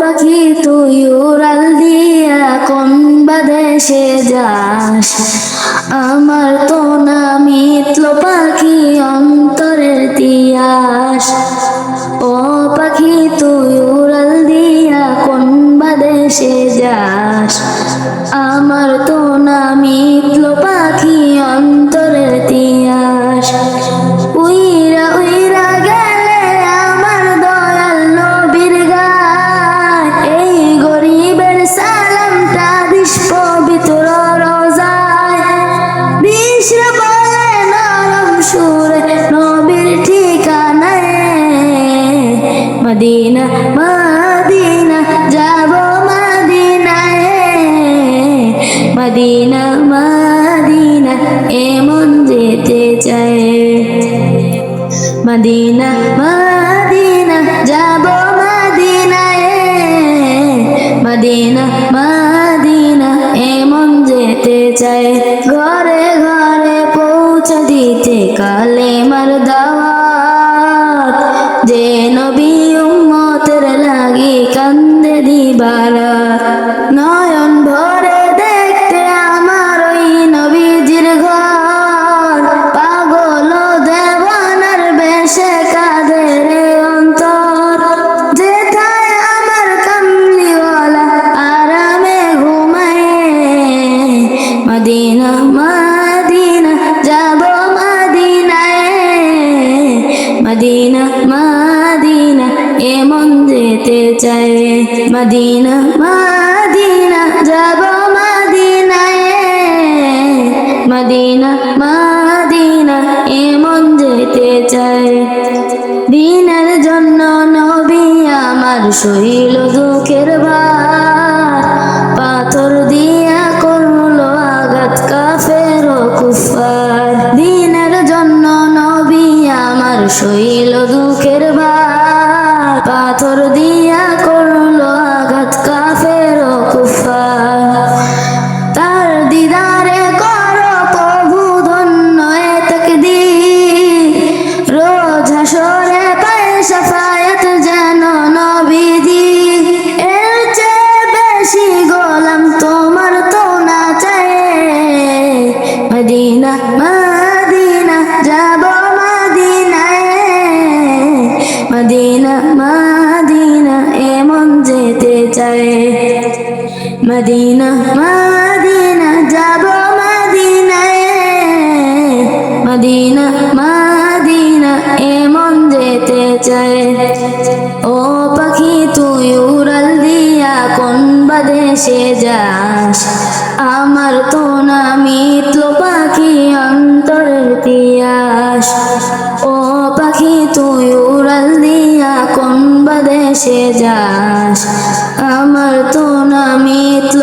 পাখি তুই উড়াল দিয়া কোন বাদেশে যাস, আমার তো না মিতল পাখি অন্তরের তিয়াস। ও পাখি তুই উড়াল দিয়া কোন বাদেশে যাস, আমার তো না মিতল পাখি অন্তরের তিয়াস। উইরা উইরা গেলে আমার দয়াল নবীর গায়, এই গরিবের সালামটা দিস পবিত্র রোজায়। দিশরা বলে নরম সুরে নবীর ঠিকানায়, মদিনা মদিনা যাব মদিনায়, মদিনা মদিনা এমন যেতে চায়। মদিনা মদিনা যাব মদিনায়, মদিনা মদিনা এমন যেতে চায়। ঘরে ঘরে পৌঁছে দিতে কালেমার দাওয়াত, যে নবী উম্মতের লাগি কান্দে দিবারাত। নয়ন ভরে দেখতে আমার ওই নবীজির ঘর, পাগল দেওয়ানার বেশে কাঁদে রে অন্তর। যেথায় আমার কামলিওয়ালা আরামে ঘুমায়, মদিনা মদিনা যাব মদিনায়, মদিনা মদিনা এমন যেতে চায়। মদিনা মদিনা যাব মদিনায়, মদিনা মদিনা এমন যেতে চায়। দিনের জন্য নবী আমার সইল দুঃখের ভার, পাথর দিয়া করলো আঘাত কাফের ও কুফার। দিনের জন্য নবী আমার সইল দুঃখের ভার, পাথর দিয়া করলো আঘাত কাফের ও কুফার। তার দিদারে করো প্রভু ধন্য এ তাকদীর, রোজ হাসরে পায় শাফায়াত যেন নবীজি। এর চেয়ে বেশি গোলাম তোমার তো না চায়, মদিনা মদিনা যাব মদিনায়, মদিনা মদিনা এমন যেতে চায়। মদিনা মদিনা যাব মদিনায়, মদিনা মদিনা এমন যেতে চায়। ও পাখি তুই উড়াল দিয়া কোন বাদেশে যাস, আমার তো না মিতল পাখি অন্তরের তিয়াস। ও পাখি তুই উড়াল দিয়া কোন বাদেশে যাস, আমার তো না মিতল